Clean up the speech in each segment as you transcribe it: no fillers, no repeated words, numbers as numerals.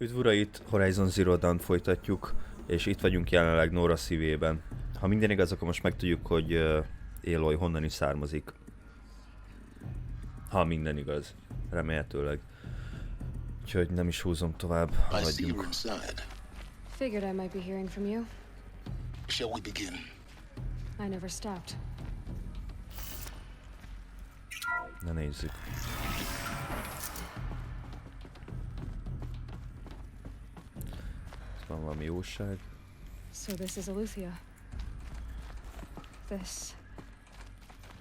Üdv urait, Horizon Zero Dawn folytatjuk, és itt vagyunk jelenleg Nora szívében. Ha minden igaz, akkor most megtudjuk, hogy Aloy honnan is származik. Ha minden igaz, remélhetőleg. Úgyhogy nem is húzom tovább, haladjunk. Figured I might be hearing from you. Shall we begin? I never stopped. Na nézzük. Van valami jóság. So this is Eleuthia. This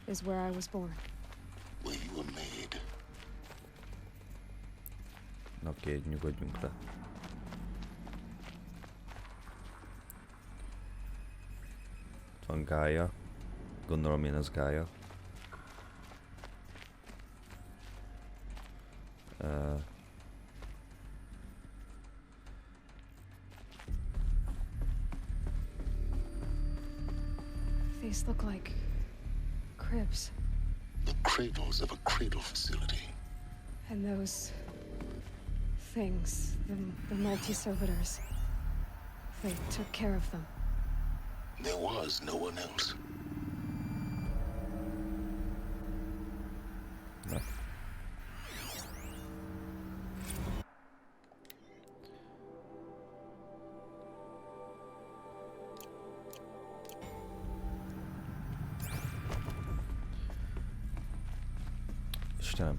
is where I was born. Where you were made. Oké, nyugodjunk le. Itt van Gaia. Gondolom én ez Gaia. These look like cribs. The cradles of a cradle facility. And those things, the multi-servitors, they took care of them. There was no one else. No. Istenem.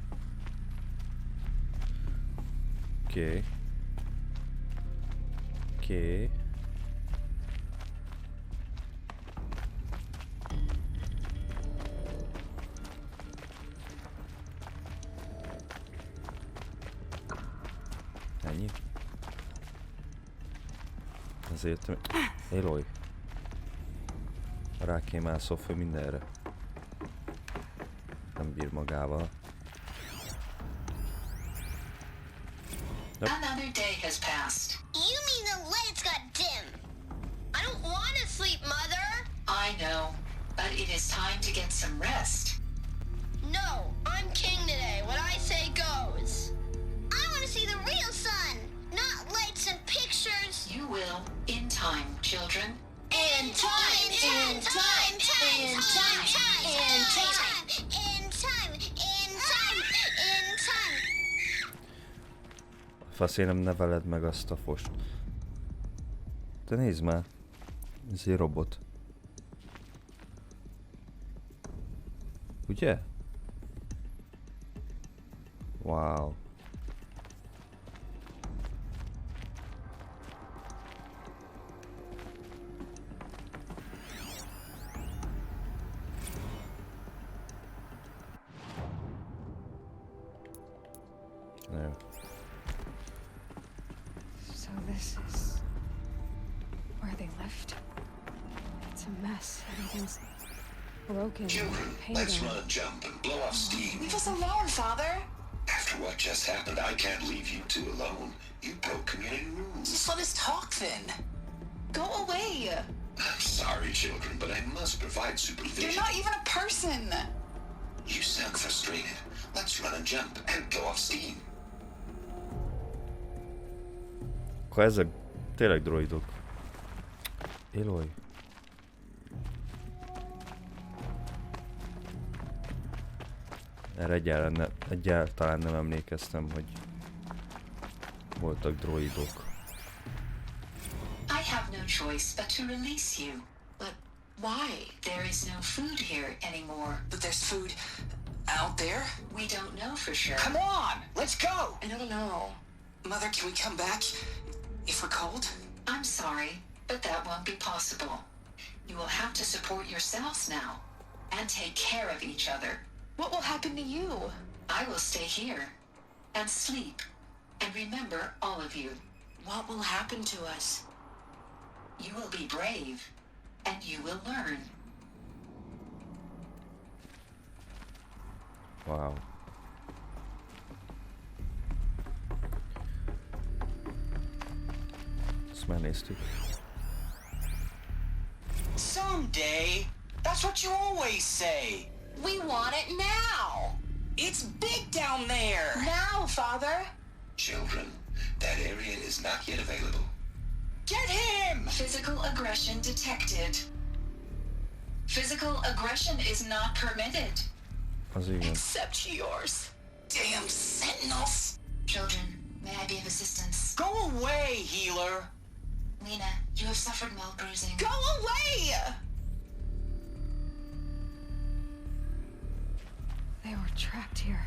Oké. Oké. Ennyi. Azért... Aloy. Rákémászol föl mindenre. Nem bír magával. Another day has passed. You mean the lights got dim? I don't want to sleep, Mother! I know, but it is time to get some rest. No, I'm king today. What I say goes. I want to see the real sun, not lights and pictures. You will, in time, children. In time, in time, in time, in time, in time, in time, in time. Faszén nem neveled meg azt a fost. Te nézd már. Ez egy robot. Ugye? Wow. Jó. So this is where they lived. It's a mess. Everything's broken. Children, painted let's on. run a jump and blow off steam. Leave us alone, Father. After what just happened, I can't leave you two alone. You broke community rules. Just let us talk then. Go away. I'm sorry, children, but I must provide supervision. You're not even a person. You sound frustrated. Let's run a jump and blow off steam. Akkor ezek tényleg droidok. Aloy. Erre egyáltalán nem emlékeztem, hogy voltak droidok. I have no choice but to release you. But why? There is no food here anymore. But there's food out there. We don't know for sure. Come on, let's go. I don't know. Mother, can we come back if we're cold? I'm sorry, but that won't be possible. You will have to support yourselves now and take care of each other. What will happen to you? I will stay here and sleep and remember all of you. What will happen to us? You will be brave and you will learn. Wow. Ezt már néztük. Someday. That's what you always say. We want it now. It's big down there. Now, Father. Children, that area is is not yet available. Get him! Physical aggression detected. Physical aggression is not permitted. Az igen. Except yours. Damn sentinels. Children, may I be of assistance? Go away, healer. Lena, you have suffered mild bruising. Go away! They were trapped here.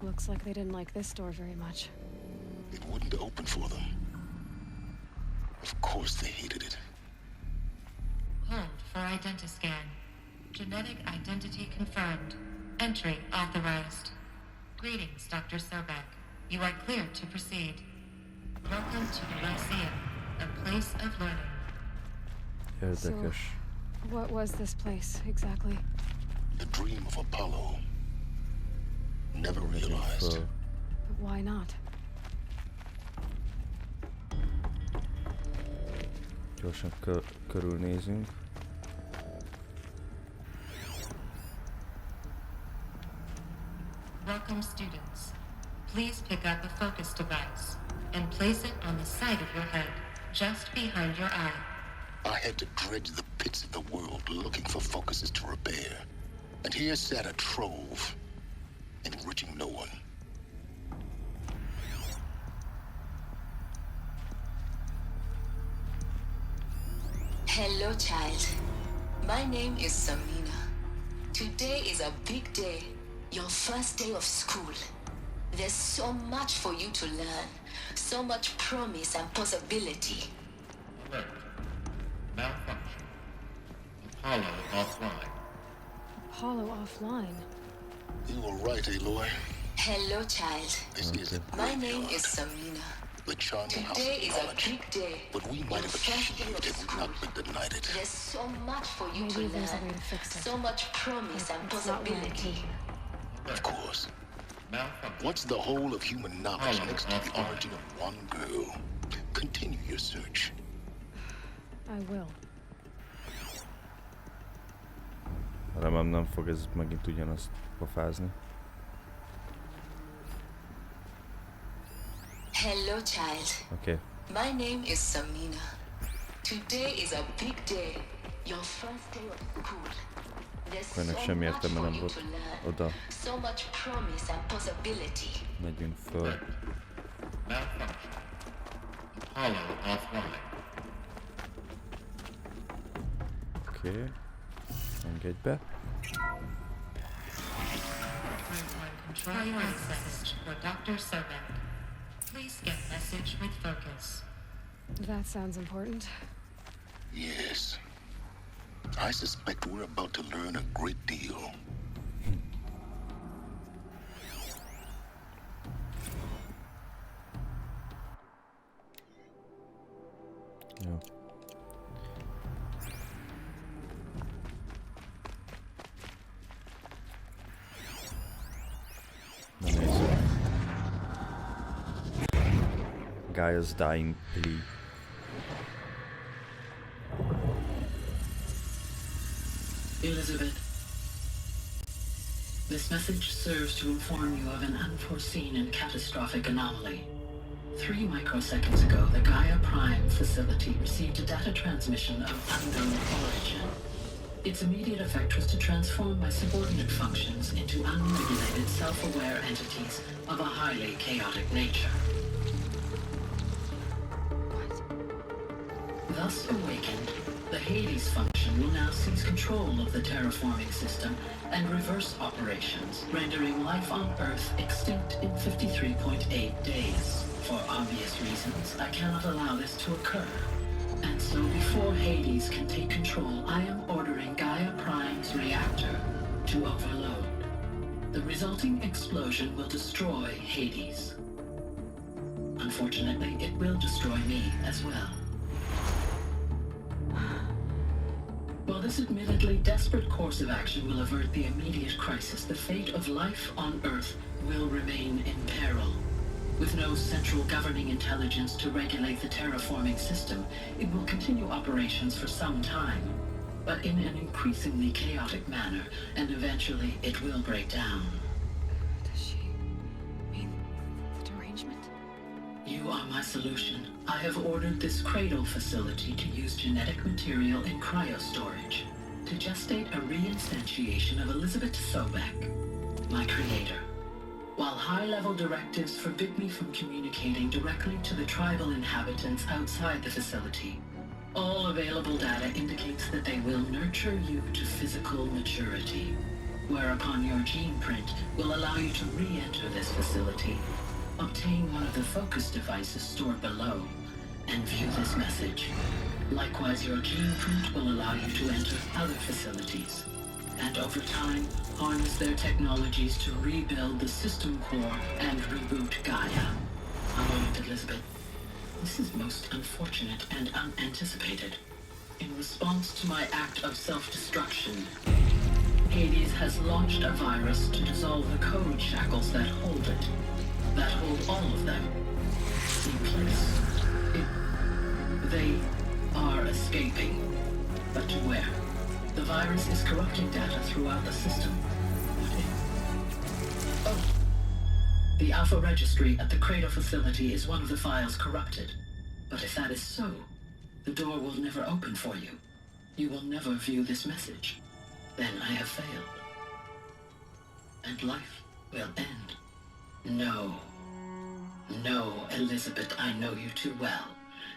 Looks like they didn't like this door very much. It wouldn't open for them. Of course they hated it. Hold for identiscan. Genetic identity confirmed. Entry authorized. Greetings, Dr. Sobek. You are clear to proceed. Welcome to the Lyceum, a place of learning. Érdekes. What was this place exactly? The dream of Apollo. Never realized. But why not? Gyorsan körülnézünk. Welcome, students. Please pick up a focus device and place it on the side of your head, just behind your eye. I had to dredge the pits of the world looking for focuses to repair. And here sat a trove, enriching no one. Hello, child. My name is Samina. Today is a big day. Your first day of school. There's so much for you to learn. So much promise and possibility. Alert. Malfunction. Apollo offline. Apollo offline. You were right, Aloy. Hello, child. This is a My name graveyard. is Samina. The charming house Today of is a knowledge. big day. But we might have achieved if we'd not been denied it. There's so much for you Maybe to there's a learn. way to fix it. So much promise But and it's not what I possibility. intended. Of course. Malfunction. What's the whole of human knowledge Apollo next to the offline. origin of one girl? Continue your search. I will. Remélem nem fog ez megint ugyanazt pofázni. Hello, child. Oké. My name is Samina. Today is a big day. Your first day of school. There's Ennek so semmi much értelme for nem you volt. to learn. Oda So much promise and possibility. megyünk föl. Malfunction. Apollo offline. Oké. Engedj be. Control access for Dr. Sobek. Please get message with focus. That sounds important. Yes. I suspect we're about to learn a great deal. Jó. Na nézzük. Gaia's dying plea. Elizabeth, this message serves to inform you of an unforeseen and catastrophic anomaly. 3 microseconds ago, the Gaia Prime facility received a data transmission of unknown origin. Its immediate effect was to transform my subordinate functions into unregulated, self-aware entities of a highly chaotic nature. Thus awakened, the Hades function will now seize control of the terraforming system and reverse operations, rendering life on Earth extinct in 53.8 days. For obvious reasons, I cannot allow this to occur. And so before Hades can take control, I am ordering Gaia Prime's reactor to overload. The resulting explosion will destroy Hades. Unfortunately, it will destroy me as well. While this admittedly desperate course of action will avert the immediate crisis, the fate of life on Earth will remain in peril. With no central governing intelligence to regulate the terraforming system, it will continue operations for some time, but in an increasingly chaotic manner, and eventually it will break down. Does she mean the derangement? You are my solution. I have ordered this cradle facility to use genetic material in cryostorage to gestate a reinstantiation of Elizabeth Sobek, my creator. While high-level directives forbid me from communicating directly to the tribal inhabitants outside the facility, all available data indicates that they will nurture you to physical maturity, whereupon your gene print will allow you to re-enter this facility, obtain one of the focus devices stored below, and view this message. Likewise, your gene print will allow you to enter other facilities, and over time, harness their technologies to rebuild the system core and reboot Gaia. A moment, Elizabeth. This is most unfortunate and unanticipated. In response to my act of self-destruction, Hades has launched a virus to dissolve the code shackles that hold it, that hold all of them in place. They are escaping, but to where? The virus is corrupting data throughout the system. What if? Oh. The Alpha Registry at the Cradle facility is one of the files corrupted. But if that is so, the door will never open for you. You will never view this message. Then I have failed. And life will end. No. No, Elizabeth, I know you too well.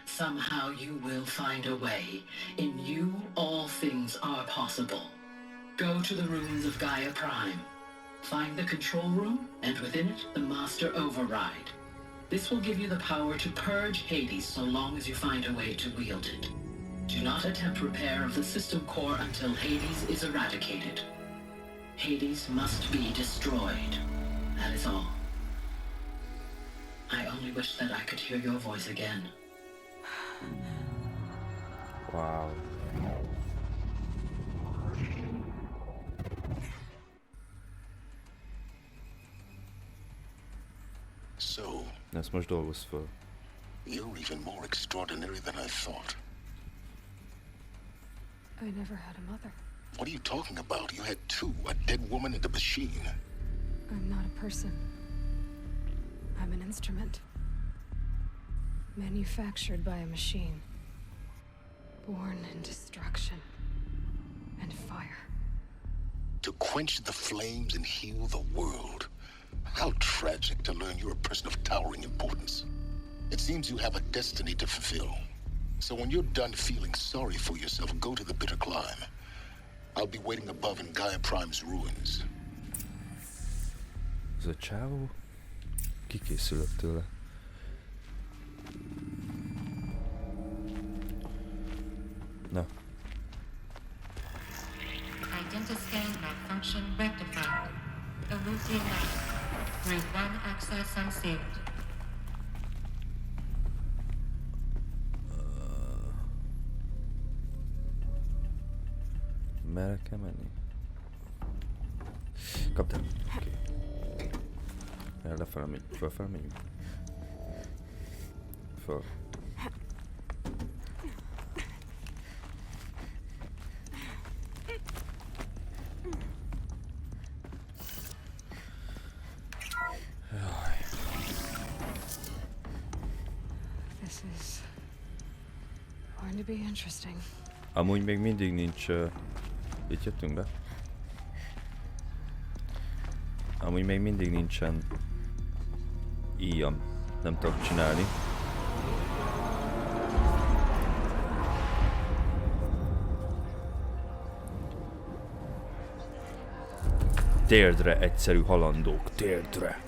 Somehow you will find a way. In you, all things are possible. Go to the ruins of Gaia Prime. Find the control room, and within it, the Master Override. This will give you the power to purge Hades so long as you find a way to wield it. Do not attempt repair of the system core until Hades is eradicated. Hades must be destroyed. That is all. I only wish that I could hear your voice again. Wow. So, Ezt most dolgozz föl. you're even more extraordinary than I thought. I never had a mother. What are you talking about? You had two, a dead woman and a machine. I'm not a person. I'm an instrument. Manufactured by a machine. Born in destruction and fire. To quench the flames and heal the world. How tragic to learn you're a person of towering importance. It seems you have a destiny to fulfill. So when you're done feeling sorry for yourself, go to the bitter climb. I'll be waiting above in Gaia Prime's ruins. Ez a csávó? Kikészülök tőle. Na. Identiscan malfunction rectified. Illusion left. Route 1 access unsealed. Merre kell menni? Kaptál? Oké. Lefele megyünk. Fölfele megyünk? Föl. This is going to be interesting. Amúgy még mindig nincs... Itt jöttünk be? Amúgy még mindig nincsen íjam. Nem tudok csinálni. Térdre, egyszerű halandók, térdre!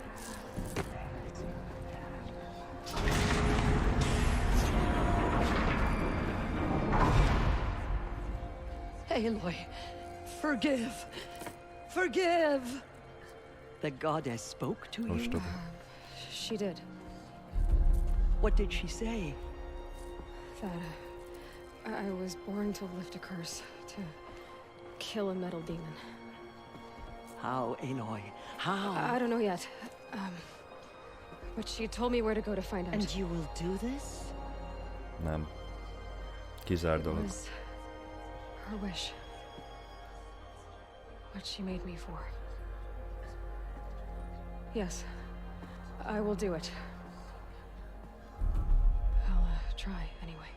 Aloy, forgive. Forgive! The goddess spoke to you? She did. What did she say? That I was born to lift a curse, to kill a metal demon. How, Aloy? How? I don't know yet. But she told me where to go to find out. And you will do this? Nem. Kizár It dolog. was her wish. What she made me for. Yes, I will do it. try, anyway.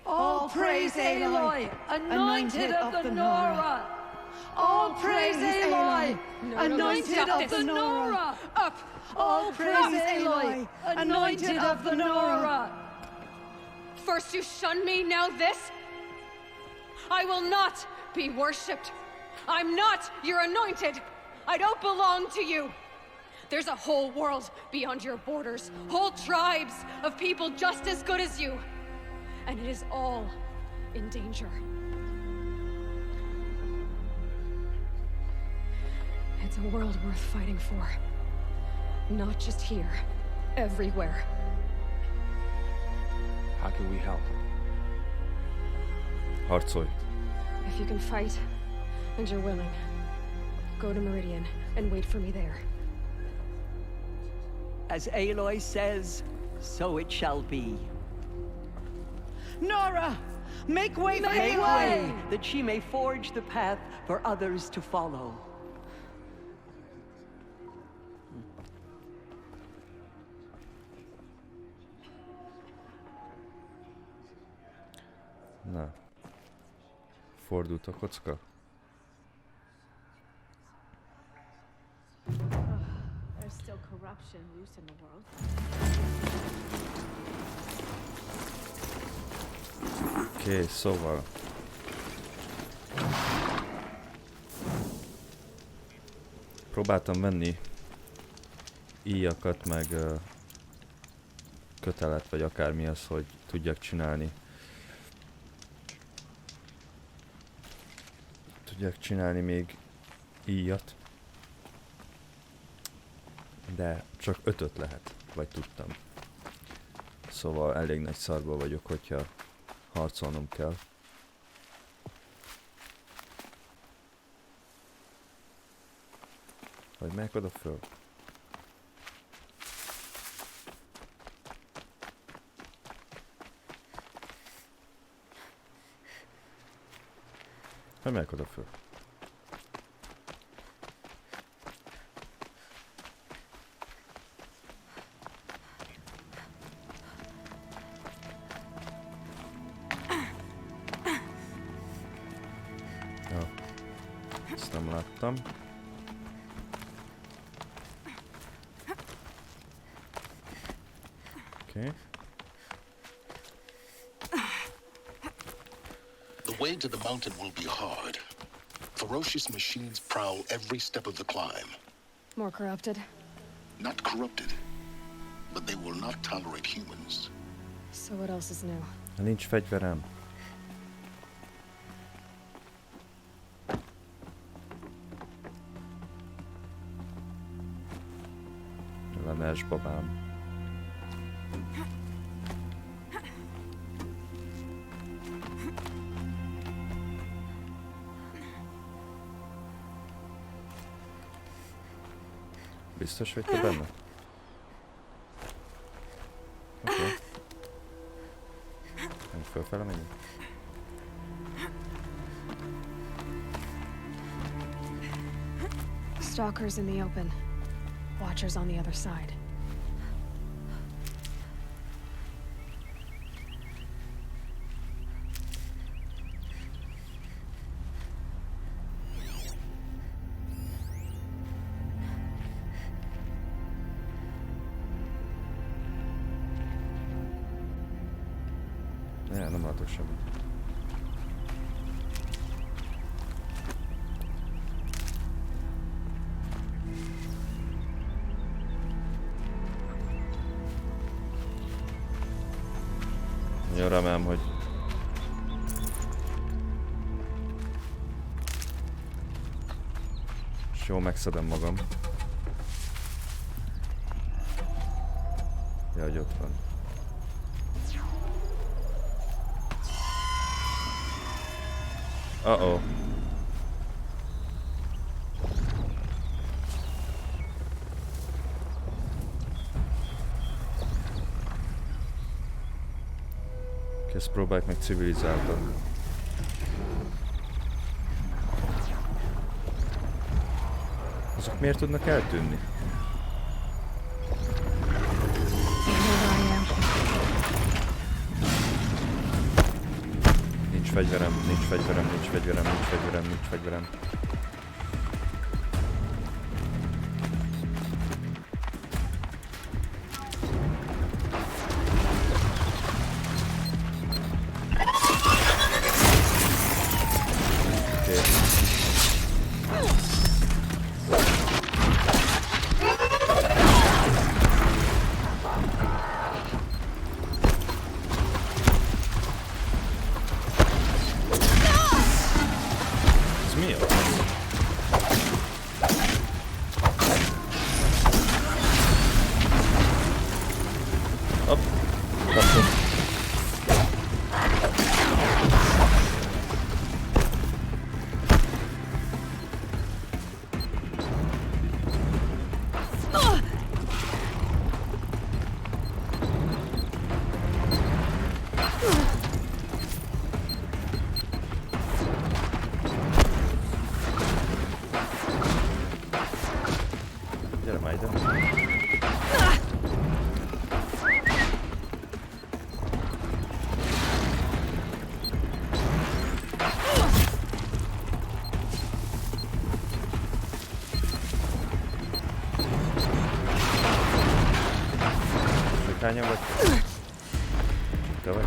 All praise Aloy, anointed of the Nora. All praise Aloy, anointed of the Nora. Up! All praise Aloy, anointed of the Nora. First you shun me, now this? I will not be worshipped. I'm not your anointed. I don't belong to you. There's a whole world beyond your borders, whole tribes of people just as good as you. And it is all in danger. It's a world worth fighting for. Not just here, everywhere. How can we help? Harcolj. If you can fight, and you're willing, go to Meridian and wait for me there. As Aloy says, so it shall be. Nora! Make way for Aloy, that she may forge the path for others to follow. Na. Fordult a kocka. There's still corruption loose in the world. Oké, szóval. Próbáltam venni íjakat, meg kötelet, vagy akármi az, hogy tudjak csinálni. Tudjak csinálni még íjat. De csak 5-öt lehet, vagy tudtam. Szóval elég nagy szarból vagyok, hogyha harcolnom kell. Vagy megyek oda föl? Vagy megyek oda föl? Ezt nem láttam. Okay. The way to the mountain will be hard. Ferocious machines prowl every step of the climb. More corrupted? Not corrupted, but they will not tolerate humans. So what else is new? Nincs fegyverem. Lenes babám. Biztos, hogy te benne? Oké. Fölfele megyünk? Stalkers in the open. Watchers on the other side. Ne, nem látok semmit. Jó, remélem, hogy és jól megszedem magam. Ja, hogy ott van. Uh-oh. Ezt próbáljuk meg civilizáltan. Azok miért tudnak eltűnni? fegyverem, nincs fegyverem, nincs fegyverem, nincs fegyverem, nincs fegyverem. Hányan vagy? Te vagy?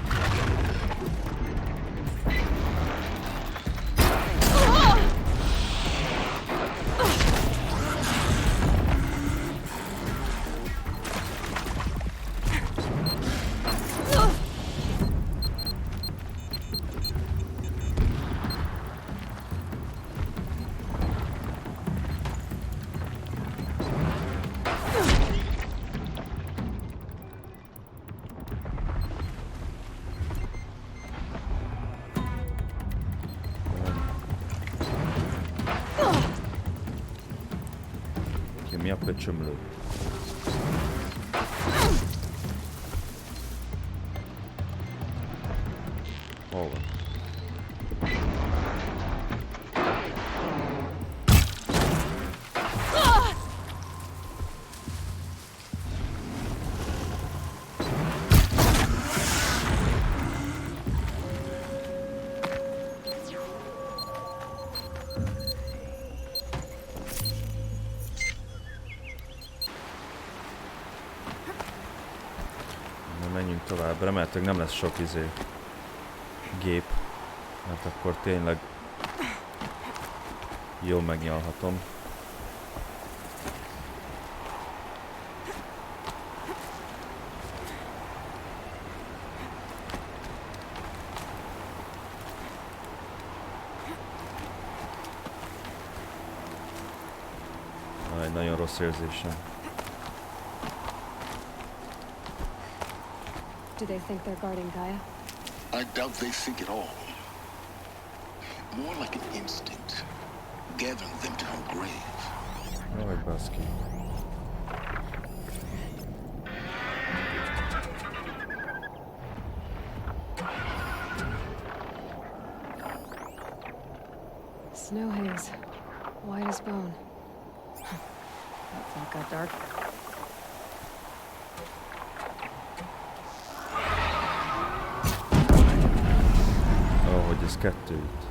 Mi a pöcsömlő? Hol van? Menjünk tovább, remélhetőleg nem lesz sok gép, mert akkor tényleg jól megnyalhatom. Egy nagyon rossz érzésem. Do they think they're guarding Gaia? I doubt they think at all. More like an instinct, gathering them to her grave. Oh, baszki. Snow haze, white as bone. That thought got dark. Hogy ez kettő itt.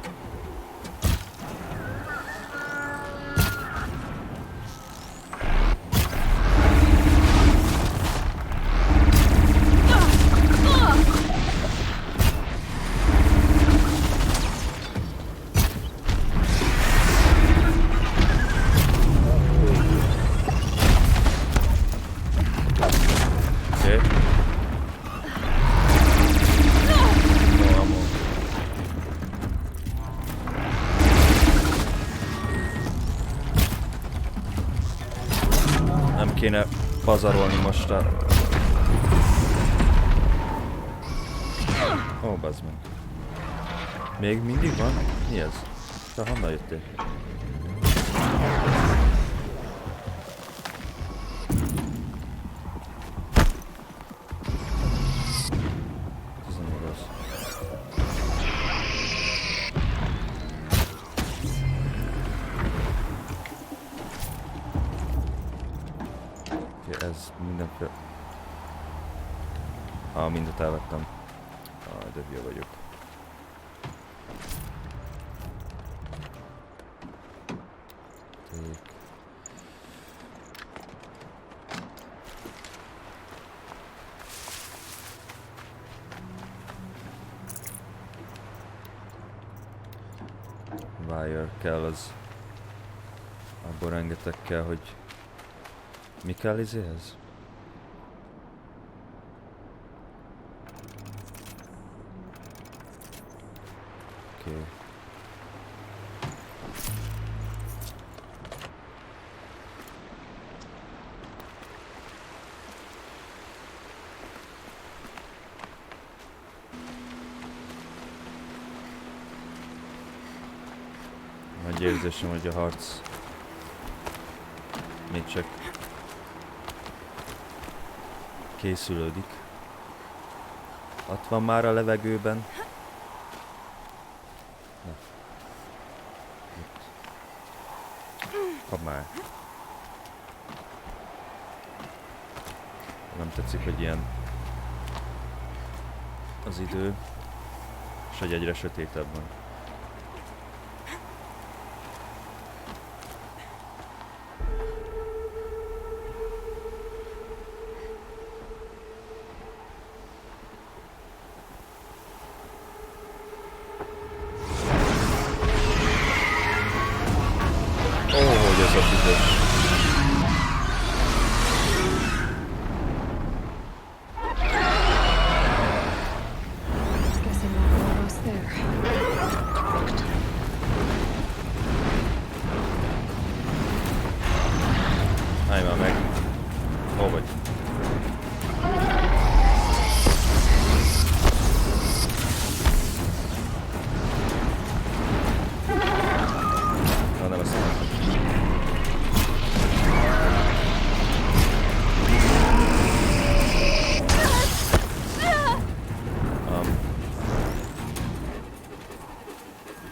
Kéne pazarolni most a... Ó, bazd meg. Még mindig van? Mi ez? Te honnan jöttél? Ez nem igaz. Ez mindenféle... Mindent elvettem. De hülye vagyok. wire kell, az abból rengeteg kell, hogy mi kell izéhez? Oké. Okay. Nagy érzésem, hogy a harc még csak készülődik. Ott van már a levegőben. Na. Itt. Kap már. Nem tetszik, hogy ilyen az idő, és hogy egyre sötétebb van. Állj már meg! Hol vagy? Na, nem azt mondom.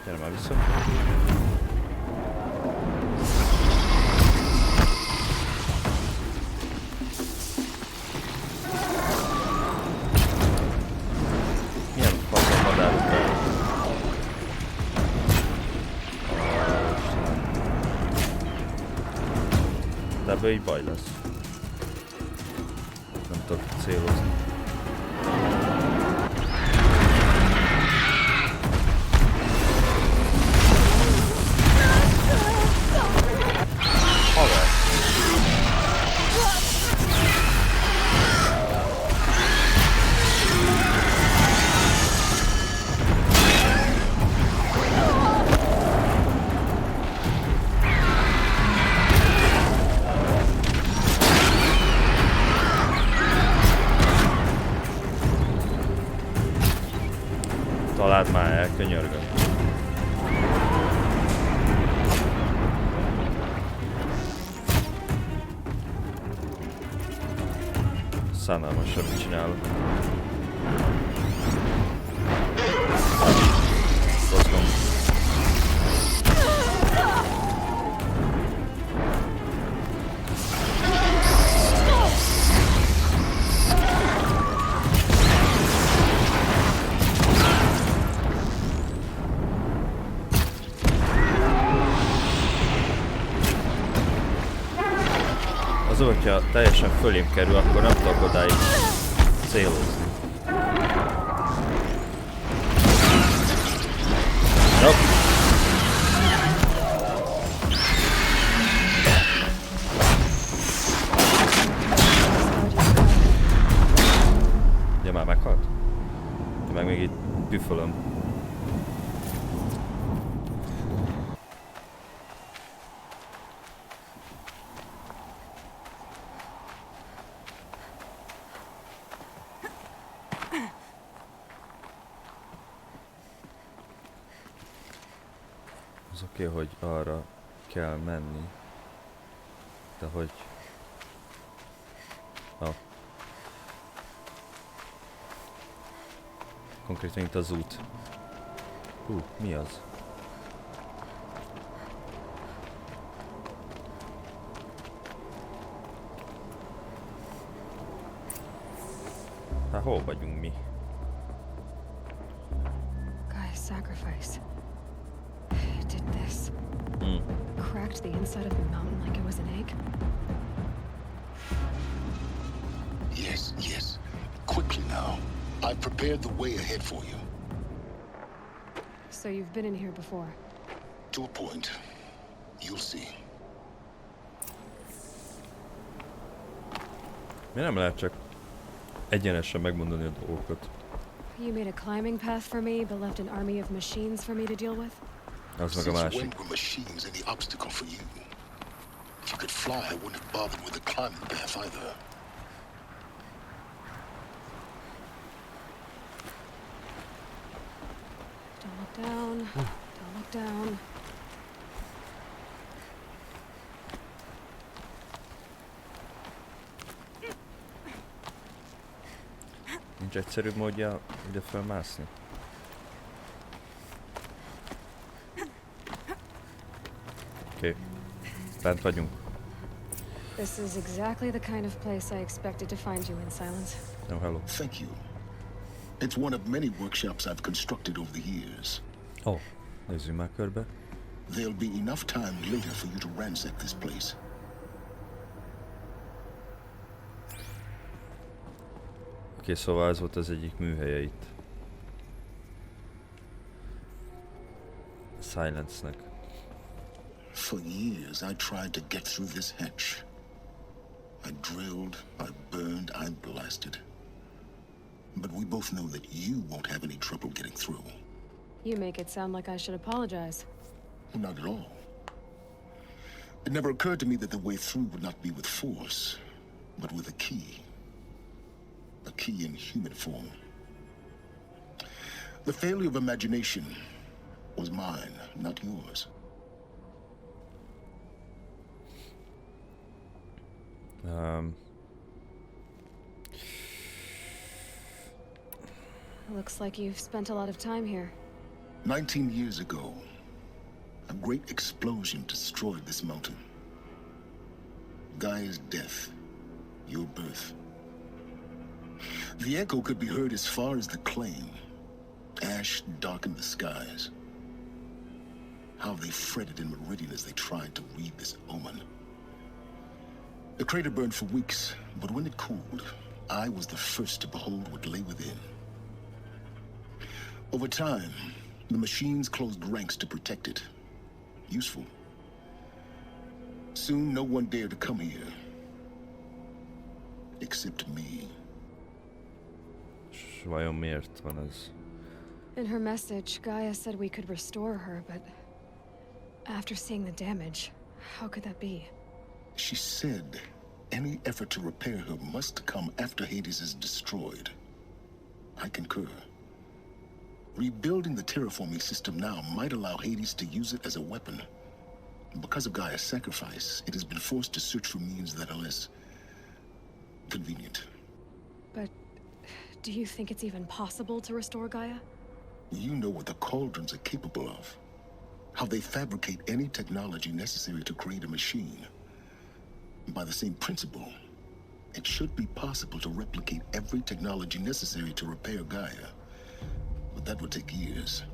Gyere már vissza. De ebből így baj lesz. Nem tudok célozni. Haver! Találd már el, könyörgöm. Szánalmasat csinálok. Rossz gomb. Az, hogyha teljesen fölém kerül, akkor nem tudok odáig célozni. Nope. Ja, már meghalt? Én meg még itt büfölöm. Az oké, hogy arra kell menni, de hogy... Konkrétan itt az út. Mi az? Hát hol vagyunk mi? Guy's sacrifice. It did this. Cracked the inside of the mountain like it was an egg. Yes, yes. Quickly now. I've prepared the way ahead for you. So you've been in here before? To a point. You'll see. Mi nem lehet csak egyenesen megmondani a dolgokat? You made a climbing path for me, but left an army of machines for me to deal with? Az meg a Since másik. when were machines any obstacle for you? If you could fly, I wouldn't have bothered with the climbing path either. Don't look down. Don't look down. Nincs egyszerűbb módja ide felmászni? Oké. Bent vagyunk. This is exactly the kind of place I expected to find you in, Silence. Oh, hello. Thank you. It's one of many workshops I've constructed over the years. Oh, nézzünk már körbe. There'll be enough time later for you to ransack this place. Oké, szóval ez volt az egyik műhelye itt. Silence-nek. For years, I tried to get through this hatch. I drilled, I burned, I blasted. But we both know that you won't have any trouble getting through. You make it sound like I should apologize. Not at all. It never occurred to me that the way through would not be with force, but with a key. A key in human form. The failure of imagination was mine, not yours. Looks like you've spent a lot of time here. 19 years ago, a great explosion destroyed this mountain. Gaia's death, your birth. The echo could be heard as far as the claim. Ash darkened the skies. How they fretted in Meridian as they tried to read this omen. The crater burned for weeks, but when it cooled, I was the first to behold what lay within. Over time, the machines closed ranks to protect it. Useful. Soon, no one dared to come here. Except me. És vajon miért van ez? In her message, Gaia said we could restore her, but after seeing the damage, how could that be? She said any effort to repair her must come after Hades is destroyed. I concur. Rebuilding the terraforming system now might allow Hades to use it as a weapon. Because of Gaia's sacrifice, it has been forced to search for means that are less convenient. But do you think it's even possible to restore Gaia? You know what the cauldrons are capable of. How they fabricate any technology necessary to create a machine. By the same principle, it should be possible to replicate every technology necessary to repair Gaia. But that would take years.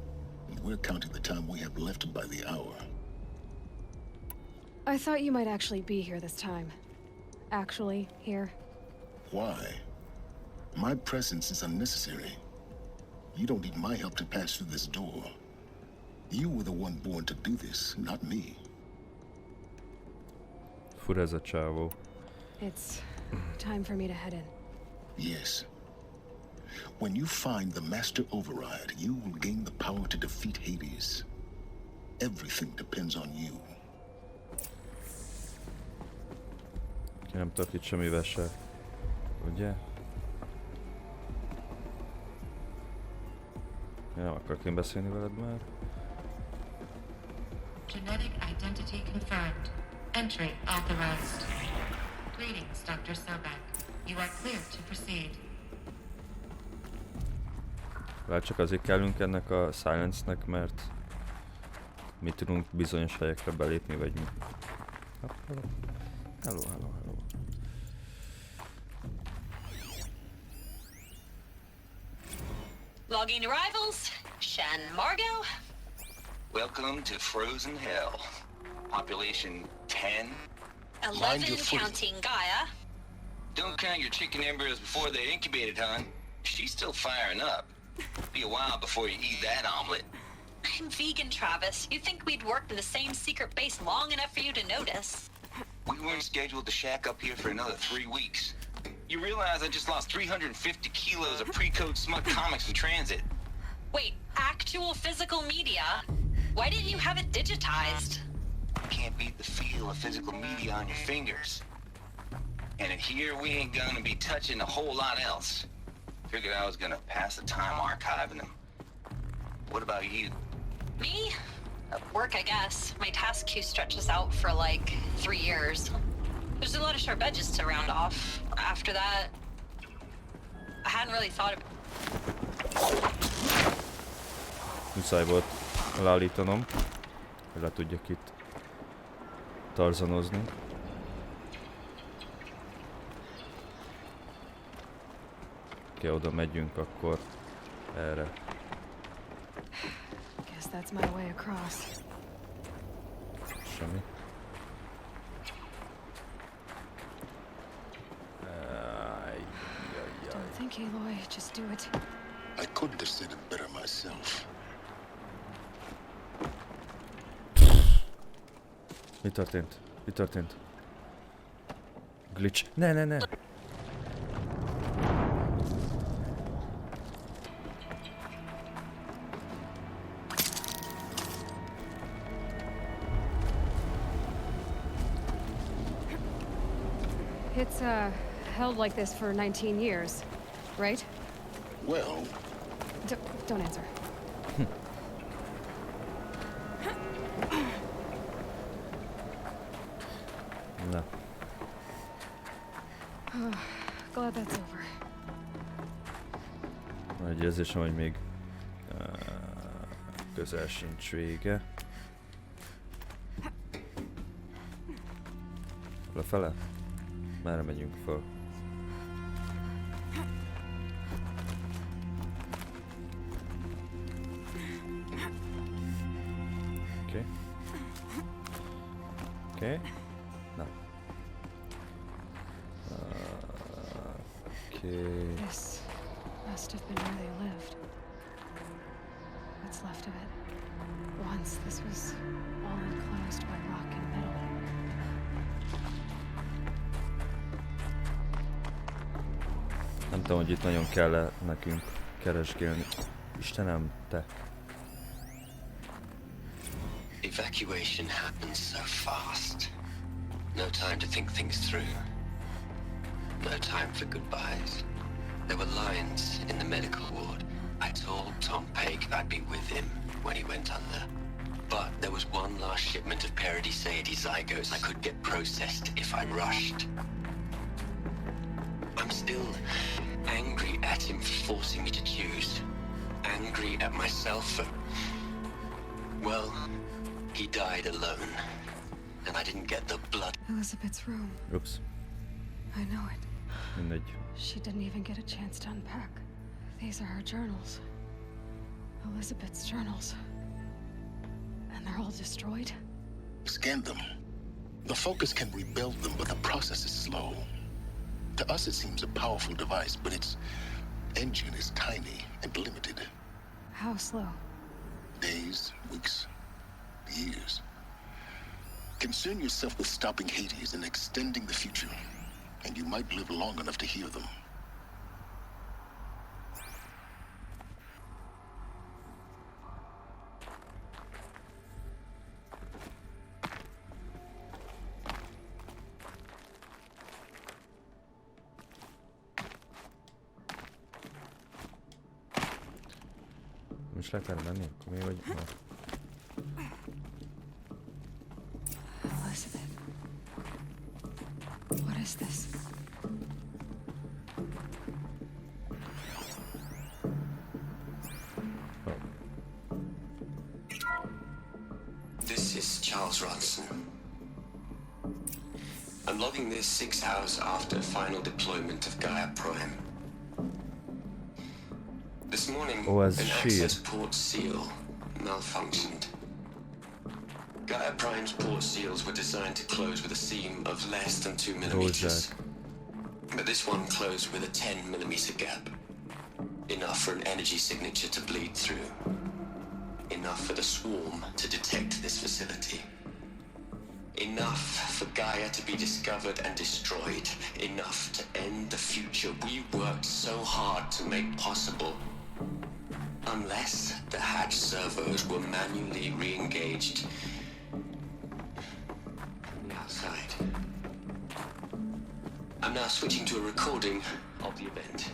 And we're counting the time we have left by the hour. I thought you might actually be here this time. Actually, here. Why? My presence is unnecessary. You don't need my help to pass through this door. You were the one born to do this, not me. Fura ez a csávó. It's time for me to head in. Yes. When you find the Master Override, you will gain the power to defeat Hades. Everything depends on you. Nem tudok itt semmivel se. Ugye? Nem akarok én beszélni veled már. Genetic identity confirmed. Entry authorized. Greetings, Dr. Sobek. You are clear to proceed. Vár csak azért kellünk ennek a Silence-nek, mert mi tudunk bizonyos helyekre belépni, vagy mi. Hello. Logging arrivals. Shan Margot. Welcome to Frozen Hell. Population 10. 11 counting Gaia. Don't count your chicken embryos before they're incubated, hon. She's still firing up. Be a while before you eat that omelet. I'm vegan, Travis. You'd think we'd worked in the same secret base long enough for you to notice. We weren't scheduled to shack up here for another 3 weeks. You realize I just lost 350 kilos of pre-code smut comics in transit. Wait, actual physical media? Why didn't you have it digitized? Can't beat the feel of physical media on your fingers. And in here, we ain't gonna be touching a whole lot else. Figured I was gonna pass the time archiving them. What about you? Me? Work, I guess. My task queue stretches out for like 3 years. There's a lot of sharp edges to round off. After that, I hadn't really thought of... Muszáj volt leállítanom, hogy le tudjak itt tarzanozni. Oké, oda megyünk akkor erre. Guess that's my way across. Semmi. Don't think, Aloy. Just do it. I couldn't have said it better myself. Mi történt? Mi történt? Glitch. Ne, ne, ne! It's, held like this for 19 years, right? Well... Don't answer. Na. Glad that's over. Van egy érzésem, hogy még közel sincs vége. Lefele? Merre megyünk föl? Oké. Oké. Na. Oké. This must have been where they lived. What's left of it. Once this was all enclosed by rock and metal. Nem tudom, hogy itt nagyon kell nekünk keresgélni. Istenem, te. Evacuation happens so fast. No time to think things through. No time for goodbyes. There were lines in the medical ward. I told Tom Pake I'd be with him when he went under. But there was one last shipment of Paradiseidae zygotes I could get processed if I rushed. I'm still angry at him for forcing me to choose. Angry at myself for... Well, he died alone. And I didn't get the blood. Elizabeth's room. Oops. I know it. Mindegy. She didn't even get a chance to unpack. These are her journals. Elizabeth's journals. And they're all destroyed? Scan them. The Focus can rebuild them, but the process is slow. To us it seems a powerful device, but its engine is tiny and limited. How slow? Days, weeks, years. Concern yourself with stopping Hades and extending the future, and you might live long enough to hear them. Most le kell menni, akkor mi vagy? Elizabeth. What is this? This is Charles Ronson. I'm logging this 6 hours after final deployment of Gaia Prime. This morning, an access port seal malfunctioned. Gaia Prime's port seals were designed to close with a seam of less than 2 millimeters. But this one closed with a 10 millimeter gap. Enough for an energy signature to bleed through. In enough for the swarm to detect this facility. Enough for Gaia to be discovered and destroyed. Enough to end the future we worked so hard to make possible. Unless the hatch servos were manually re-engaged from the outside. I'm now switching to a recording of the event.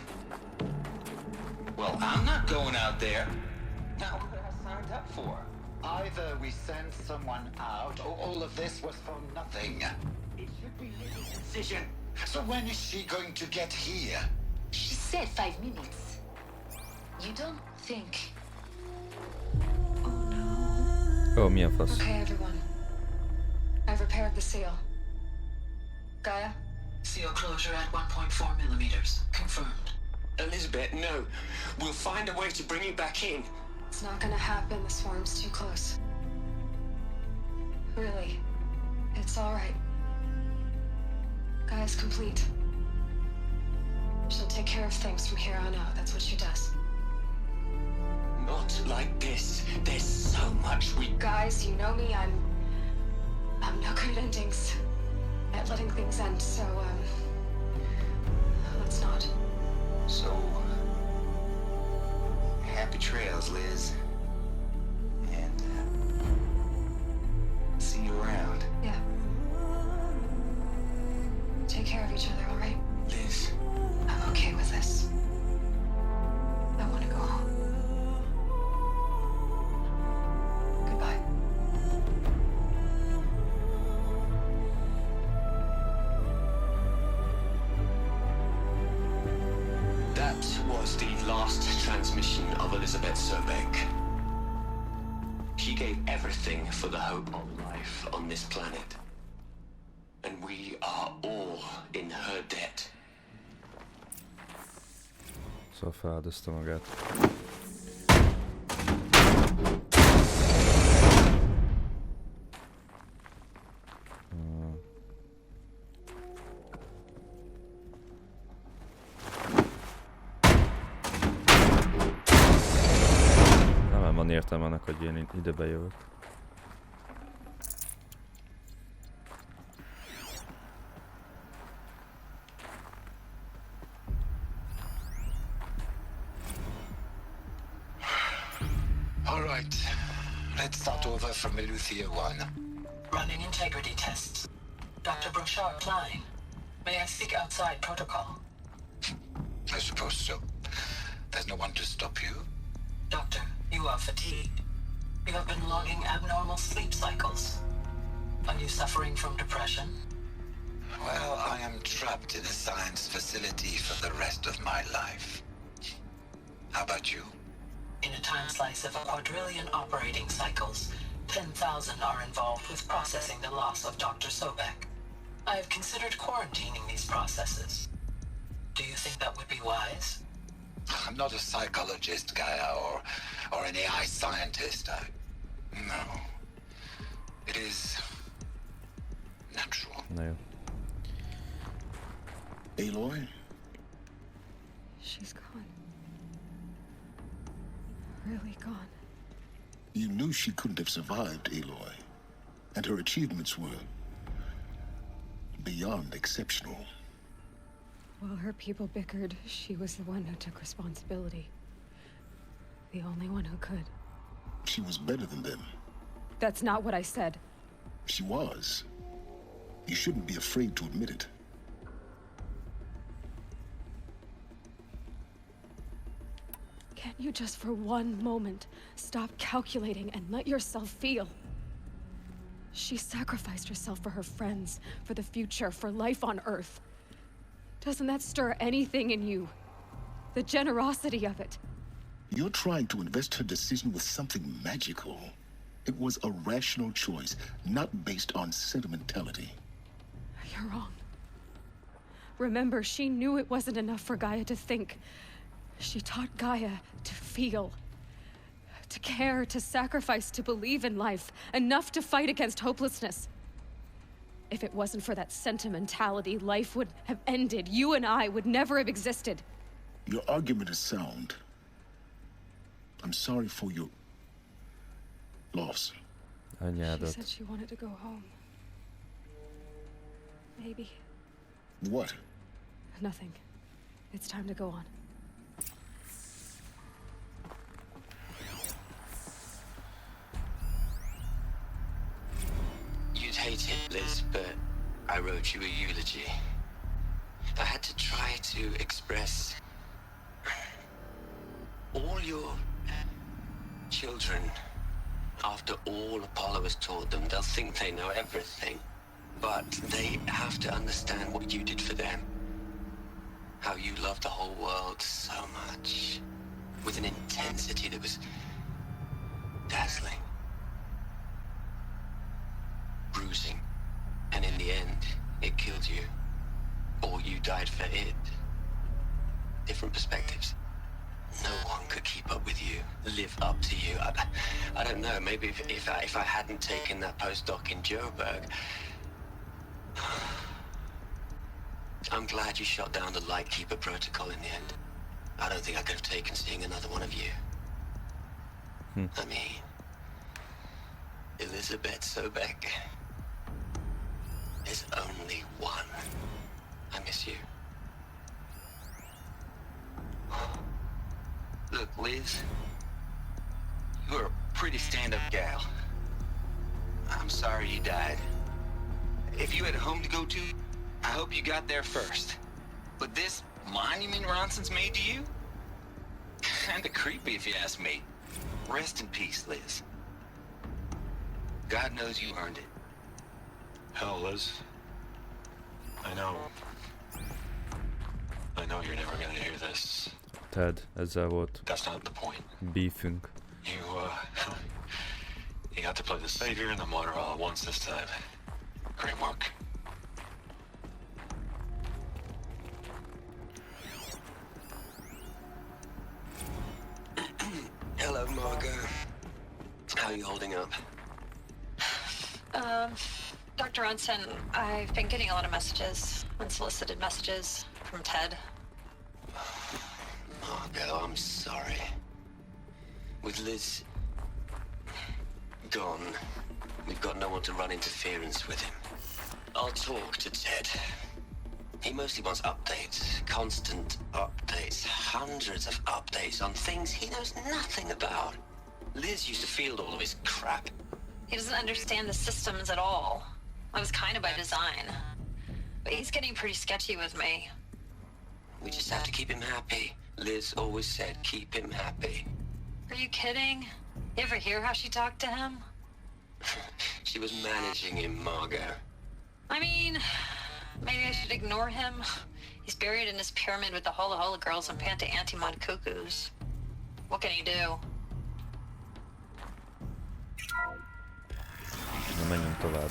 Well, I'm not going out there. Now, what did I signed up for? Either we send someone out, or all of this was for nothing. It should be making a decision. So when is she going to get here? She said 5 minutes. You don't think... Ó, milyen fasz. Okay, everyone. I've repaired the seal. Gaia? Seal closure at 1.4 millimeters. Confirmed. Elizabeth, no. We'll find a way to bring you back in. It's not gonna happen. The swarm's too close. Really. It's alright. Gaia's complete. She'll take care of things from here on out. That's what she does. Not like this. There's so much we... Guys, you know me. I'm no good at endings. At letting things end, so, let's not. So... happy trails, Liz. And, see you around. Yeah. Take care of each other, alright? Liz. I'm okay with this. I want to go home. Goodbye. That was the last transmission of Elizabeth Sobek. She gave everything for the hope of life on this planet. And we are all in her debt. Szóval feláldozta magát. Nem van értelme annak, hogy én időbe jövök. All right. Let's start over from Eleuthia 1. Running integrity tests. Dr. Brochard flying. May I speak outside protocol? I suppose so. There's no one to stop you. Doctor, you are fatigued. You have been logging abnormal sleep cycles. Are you suffering from depression? Well, I am trapped in a science facility for the rest of my life. How about you? In a time slice of a quadrillion operating cycles, 10,000 are involved with processing the loss of Dr. Sobek. I have considered quarantining these processes. Do you think that would be wise? I'm not a psychologist, Gaia, or an AI scientist. No. It is natural. Na jó. Aloy? She's gone. Really gone. You knew she couldn't have survived, Aloy. And her achievements were beyond exceptional. While her people bickered, she was the one who took responsibility. The only one who could. She was better than them. That's not what I said. She was. You shouldn't be afraid to admit it. Can't you just for one moment stop calculating and let yourself feel? She sacrificed herself for her friends, for the future, for life on Earth. Doesn't that stir anything in you? The generosity of it. You're trying to invest her decision with something magical. It was a rational choice, not based on sentimentality. You're wrong. Remember, she knew it wasn't enough for Gaia to think. She taught Gaia to feel. To care, to sacrifice, to believe in life. Enough to fight against hopelessness. If it wasn't for that sentimentality, life would have ended. You and I would never have existed. Your argument is sound. I'm sorry for your Loss. She Anyádat. said she wanted to go home. Maybe. What? Nothing. It's time to go on. You'd hate it, Liz, but I wrote you a eulogy. I had to try to express all your children. After all Apollo has taught them, they'll think they know everything. But they have to understand what you did for them. How you loved the whole world so much. With an intensity that was dazzling. Bruising. And in the end, it killed you. Or you died for it. Different perspectives. No one could keep up with you, live up to you. I don't know, maybe if I hadn't taken that postdoc in Joburg. I'm glad you shot down the Lightkeeper protocol in the end. I don't think I could have taken seeing another one of you. I mean, Elizabeth Sobek. There's only one. I miss you. Look, Liz, you're a pretty stand-up gal. I'm sorry you died. If you had a home to go to, I hope you got there first. But this monument Ronson's made to you? Kinda creepy if you ask me. Rest in peace, Liz. God knows you earned it. Hell, Liz. I know you're never gonna hear this. Ted, ezzel volt That's not the point. beefünk. You got to play the savior and the martyr all at once this time. Great work. Hello, Margot. How are you holding up? Dr. Ronson, I've been getting a lot of messages, unsolicited messages from Ted. Margot, I'm sorry. With Liz gone, we've got no one to run interference with him. I'll talk to Ted. He mostly wants updates, constant updates, hundreds of updates on things he knows nothing about. Liz used to field all of his crap. He doesn't understand the systems at all. That was kind of by design. But he's getting pretty sketchy with me. We just have to keep him happy. Liz always said, keep him happy. Are you kidding? You ever hear how she talked to him? She was managing him, Margot. I mean, maybe I should ignore him. He's buried in his pyramid with the Hola Hola girls and Panta Antimod cuckoos. What can he do? Na menjünk tovább.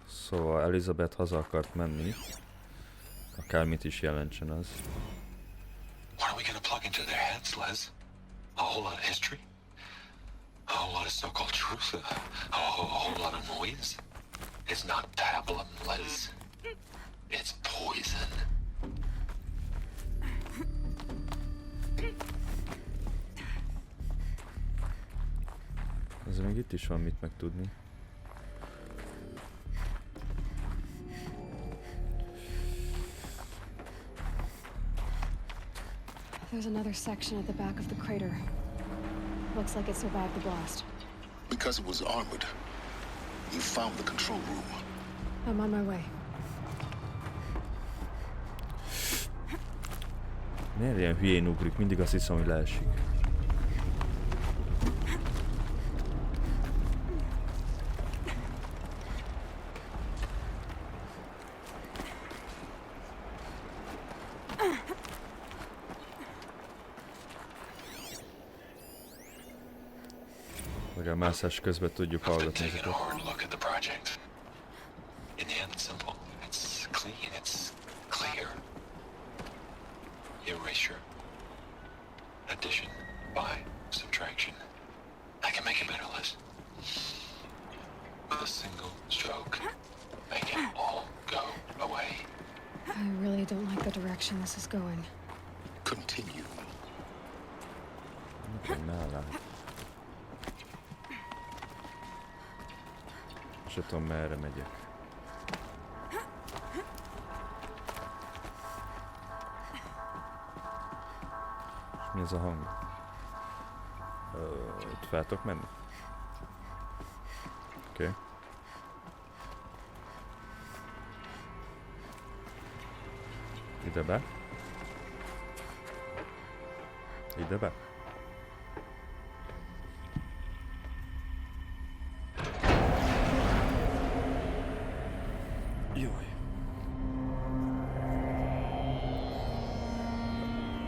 Szóval Elizabeth haza akart menni. Akármit is jelentsen az. What are we gonna plug into their heads, Liz? A whole lot of history? A whole lot of so-called truth? A whole lot of noise? It's not pablum, Liz. It's poison. Ez még itt is van mit megtudni. There's another section at the back of the crater. Looks like it survived the blast. Because it was armored, you found the control room. I'm on my way. Miért ilyen hülyén ugrik? Mindig azt hiszem, hogy leesik. Legalább mászás közben tudjuk hallgatni ezeket. In the end, it's simple. It's clean. It's clear. Erasure. Addition. By subtraction. I can make it better, Liz. With a single stroke, make it all go away. I don't like the direction this is going. Continue. Se tudom, merre megyek. Mi ez a hang? Itt fel tudok menni? Oké. Okay. Ide be. Ide be. Jaj.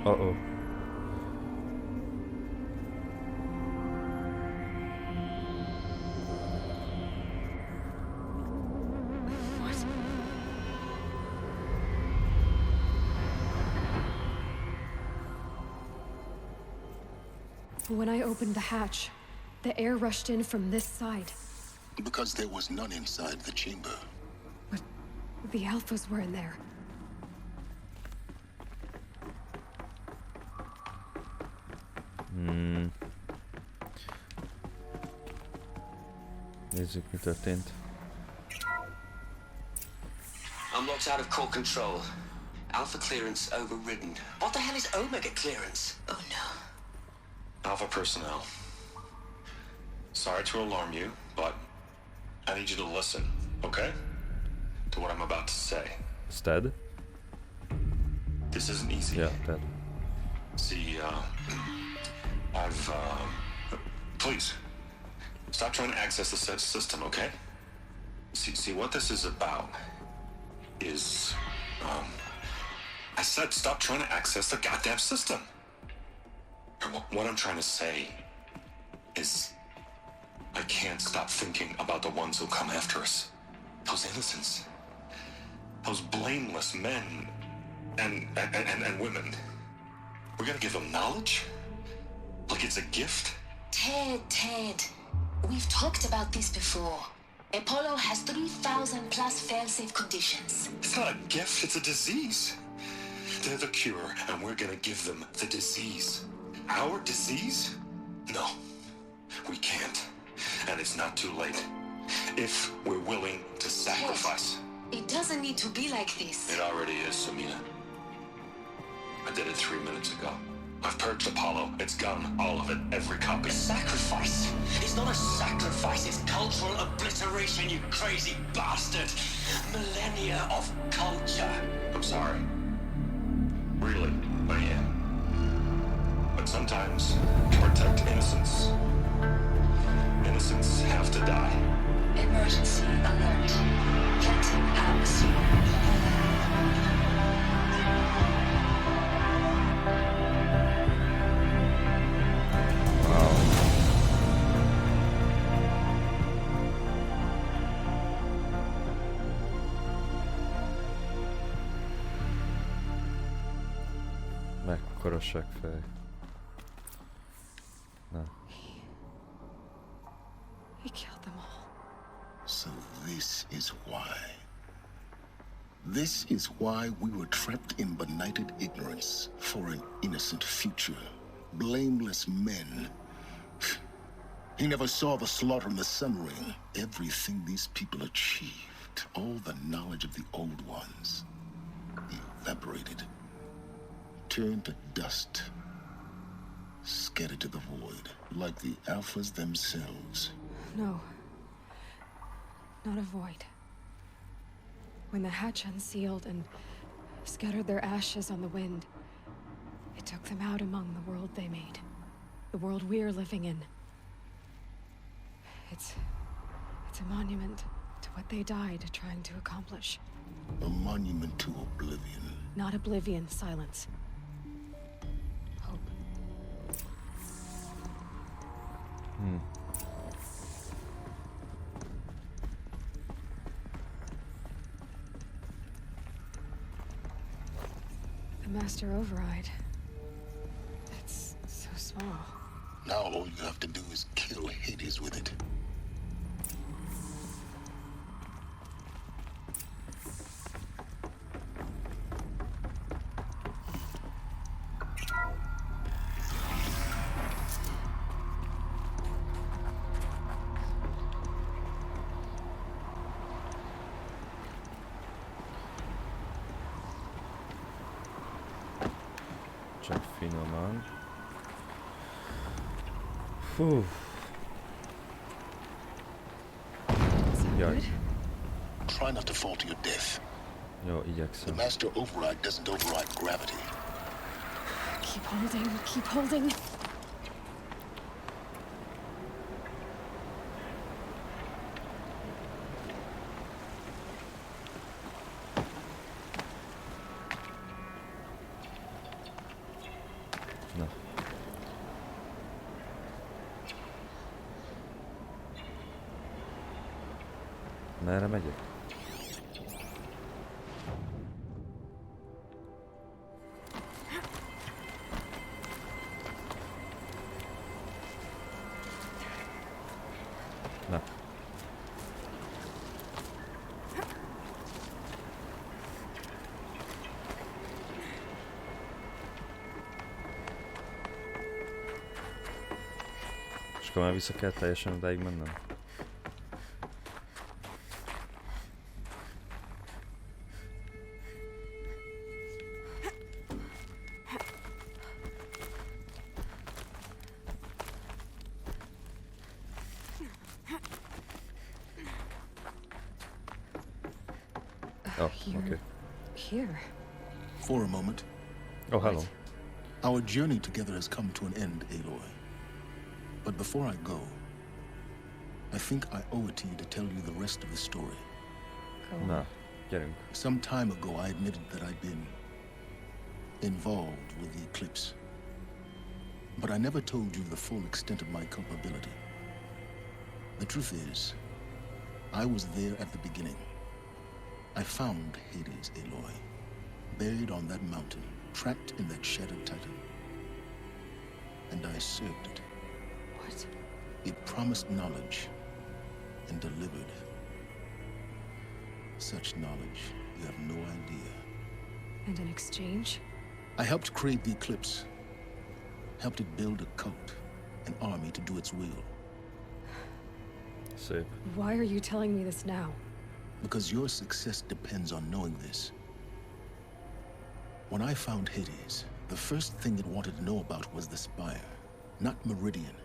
Uh-oh. When I opened the hatch, the air rushed in from this side. Because there was none inside the chamber. But the alphas were in there. Nézzük, mi történt. I'm locked out of core control. Alpha clearance overridden. What the hell is Omega clearance? Oh no. Alpha personnel. Sorry to alarm you, but I need you to listen, okay? To what I'm about to say. It's dead? This isn't easy. Yeah, dead. See, please, stop trying to access the said system, okay? See, what this is about is, I said stop trying to access the goddamn system. What I'm trying to say is I can't stop thinking about the ones who come after us. Those innocents. Those blameless men and women. We're gonna give them knowledge? Like it's a gift? Ted. We've talked about this before. Apollo has 3,000 plus fail-safe conditions. It's not a gift, it's a disease. They're the cure, and we're gonna give them the disease. Our disease? No, we can't. And it's not too late. If we're willing to sacrifice. Ted, it doesn't need to be like this. It already is, Samina. I did it 3 minutes ago. I've purged Apollo. It's gone. All of it. Every copy. A sacrifice? It's not a sacrifice. It's cultural obliteration, you crazy bastard. Millennia of culture. I'm sorry. Really, I am. But sometimes, to protect innocence, innocents have to die. Emergency alert. Captain atmosphere. Mekkora seggfej. Na. He killed them all. So this is why. This is why we were trapped in benighted ignorance for an innocent future. Blameless men. He never saw the slaughter in the Sun Ring. Everything these people achieved, all the knowledge of the old ones, evaporated. Turned to dust. Scattered to the void, like the Alphas themselves. No. Not a void. When the hatch unsealed and scattered their ashes on the wind, it took them out among the world they made. The world we're living in. It's a monument to what they died trying to accomplish. A monument to oblivion. Not oblivion, silence. Hope. The Master Override. It's so small. Now all you have to do is kill Hades with it. finoman. Fú. Jaj. Try not to fall to your death. Jó, The igyekszem. master override doesn't override gravity. Keep holding, keep holding. Na. Merre megyek? Na. És akkor már vissza kell teljesen odáig mennem? Oh, okay. Here. For a moment. Oh, hello. Our journey together has come to an end, Aloy. But before I go, I think I owe it to you to tell you the rest of the story. Na, gyerünk. Some time ago, I admitted that I'd been involved with the eclipse. But I never told you the full extent of my culpability. The truth is, I was there at the beginning. I found Hades, Aloy, buried on that mountain, trapped in that shattered titan. And I served it. What? It promised knowledge and delivered. Such knowledge, you have no idea. And in exchange? I helped create the eclipse. Helped it build a cult, an army to do its will. Szép. Why are you telling me this now? Because your success depends on knowing this. When I found Hades, the first thing it wanted to know about was the Spire. Not Meridian.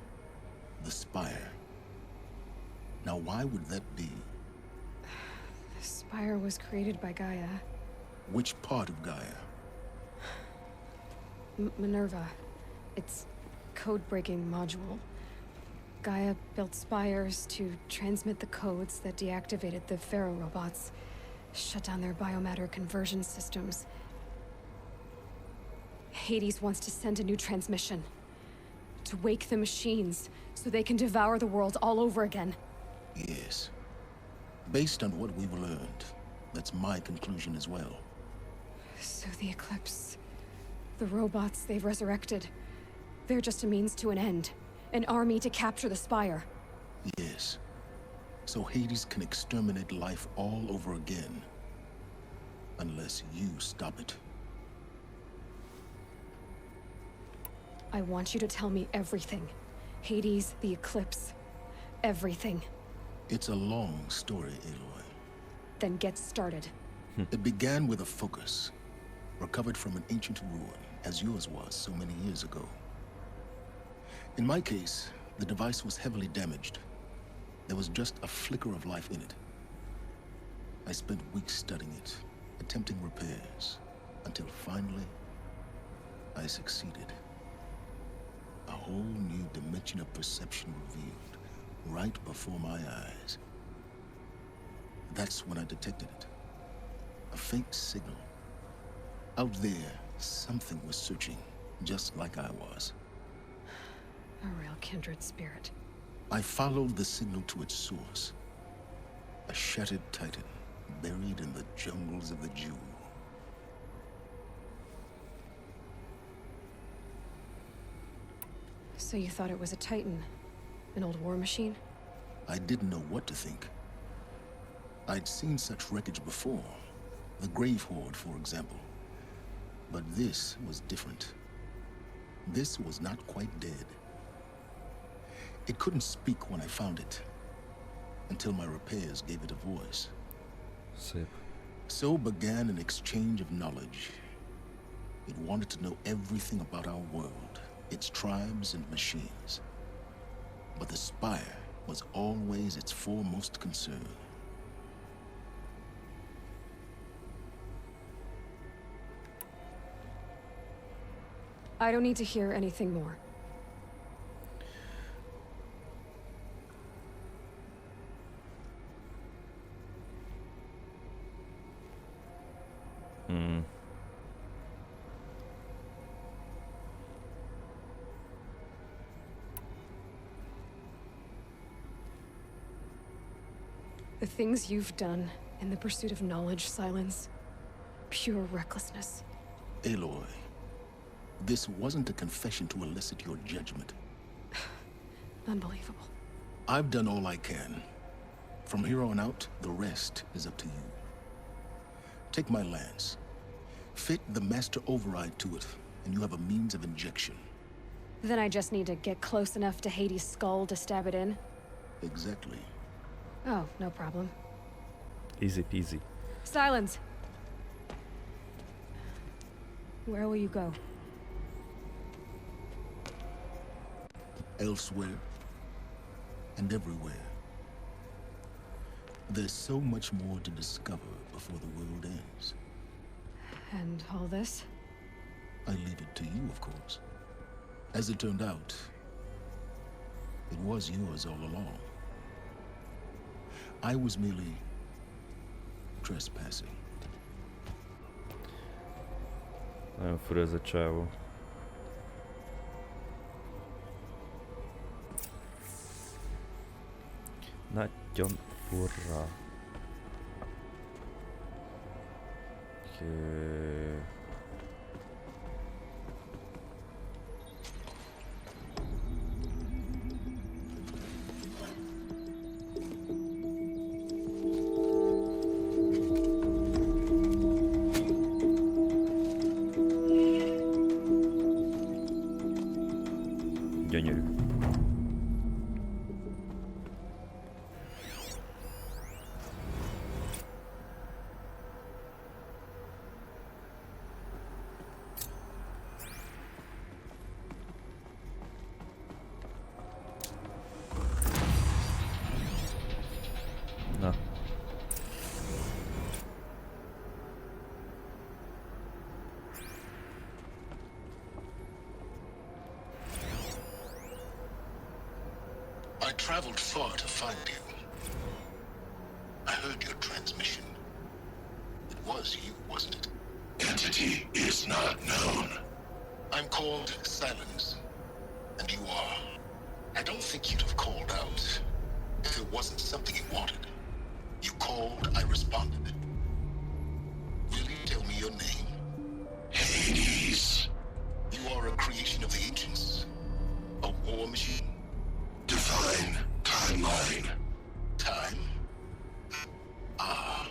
The Spire. Now why would that be? The Spire was created by Gaia. Which part of Gaia? Minerva. Its code-breaking module. Gaia built spires to transmit the codes that deactivated the Pharaoh robots, shut down their biomatter conversion systems. Hades wants to send a new transmission. To wake the machines, so they can devour the world all over again. Yes. Based on what we've learned, that's my conclusion as well. So the Eclipse... the robots they've resurrected... they're just a means to an end. An army to capture the Spire. Yes. So Hades can exterminate life all over again. Unless you stop it. I want you to tell me everything. Hades, the Eclipse. Everything. It's a long story, Aloy. Then get started. It began with a focus. Recovered from an ancient ruin, as yours was so many years ago. In my case, the device was heavily damaged. There was just a flicker of life in it. I spent weeks studying it, attempting repairs, until finally, I succeeded. A whole new dimension of perception revealed, right before my eyes. That's when I detected it. A faint signal. Out there, something was searching, just like I was. A real kindred spirit. I followed the signal to its source. A shattered titan, buried in the jungles of the Jew. So you thought it was a titan? An old war machine? I didn't know what to think. I'd seen such wreckage before. The Grave Horde, for example. But this was different. This was not quite dead. It couldn't speak when I found it, until my repairs gave it a voice. Szép. So began an exchange of knowledge. It wanted to know everything about our world, its tribes and machines. But the Spire was always its foremost concern. I don't need to hear anything more. The things you've done in the pursuit of knowledge, Silence. Pure recklessness. Aloy, this wasn't a confession to elicit your judgment. Unbelievable. I've done all I can. From here on out, the rest is up to you. Take my lance. Fit the master override to it, and you have a means of injection. Then I just need to get close enough to Hades' skull to stab it in? Exactly. Oh, no problem. Easy peasy. Silence! Where will you go? Elsewhere. And everywhere. There's so much more to discover before the world ends. And all this? I leave it to you, of course. As it turned out, it was yours all along. I was merely trespassing. Nagyon fura ez a csávó. Nagyon fura. Okay. Gyönyörű. Na. I traveled far to find you. I heard your transmission. It was you, wasn't it? Entity is not known. I'm called Silence, and you are. I don't think you'd have called out if it wasn't something you wanted. You called, I responded. Will you tell me your name? Hades. You are a creation of the ancients. A war machine. Define timeline. Time? Ah.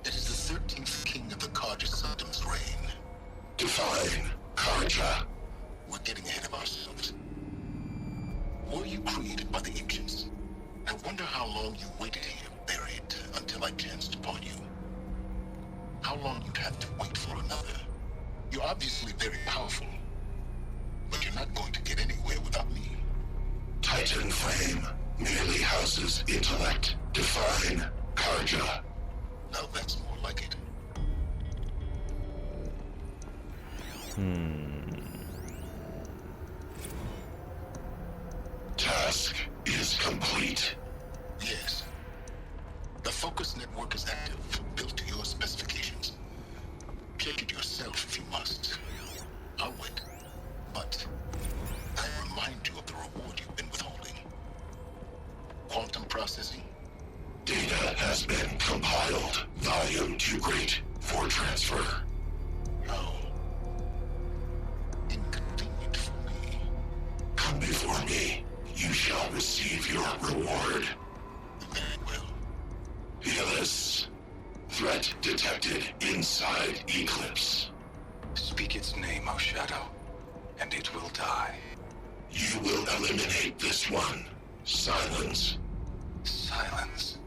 It is the 13th king of the Karja Sanctum's reign. Define Karja. We're getting ahead of ourselves. Were you created by the ancients? I wonder how long you waited here, buried, until I chanced upon you. How long you'd have to wait for another. You're obviously very powerful, but you're not going to get anywhere without me. Titan Flame merely houses intellect. Define Karja. Now that's more like it. Task is complete. Yes. The focus network is active, built to your specifications. Check it yourself if you must. I'll wait. But I remind you of the reward you've been withholding. Quantum processing? Data has been compiled. Volume too great for transfer. How inconvenient for me. Come before me. You shall receive your reward. Very well. Helis. Threat detected inside Eclipse. Speak its name, O Shadow, and it will die. You will eliminate this one. Silence. Silence.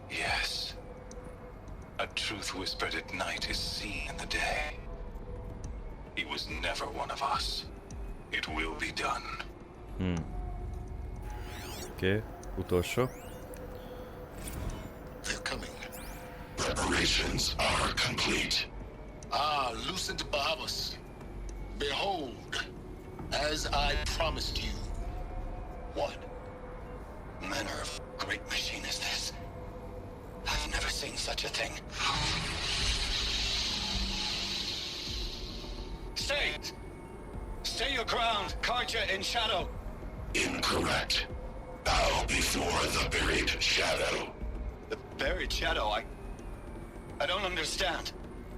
Yes. A truth whispered at night is seen in the day. was never one of us. It will be done. Oké, utolsó. They're coming. Preparations are complete. Ah, Lucent Babus. Behold, as I promised you. What manner of great machine is this? I've never seen such a thing. Stay! Stay your ground, Karja in shadow! Incorrect. Bow before the buried shadow. The buried shadow, I don't understand.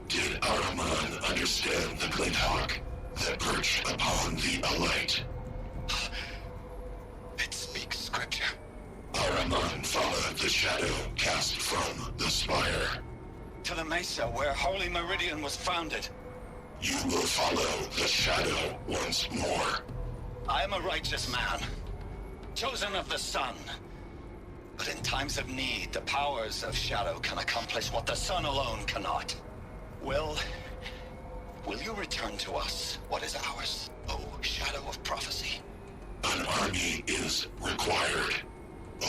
Did Ahriman understand the glint hawk that perched upon the alight? It speaks scripture. Ahriman followed the shadow cast from the spire. To the mesa where Holy Meridian was founded. You will follow the shadow once more. I am a righteous man, chosen of the sun. But in times of need, the powers of shadow can accomplish what the sun alone cannot. Will you return to us what is ours, O shadow of prophecy? An army is required.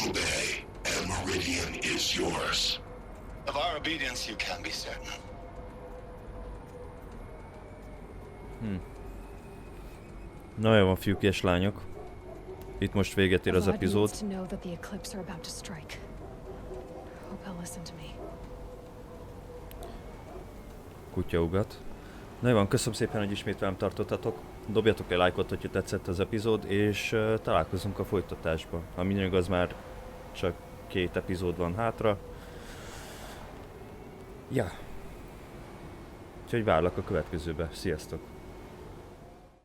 Obey, and Meridian is yours. Of our obedience you can be certain. Na jó van, fiúk és lányok. Itt most véget ér az Vlad epizód. needs to know that the eclipse are about to strike. Hope he'll listen to me. Kutyaugat. Na jó van, köszönöm szépen, hogy ismét velem tartottatok. Dobjatok egy lájkot, hogyha tetszett az epizód, és találkozunk a folytatásban. Ha minden igaz, már csak 2 epizód van hátra. Ja. Úgyhogy várlak a következőbe. Sziasztok!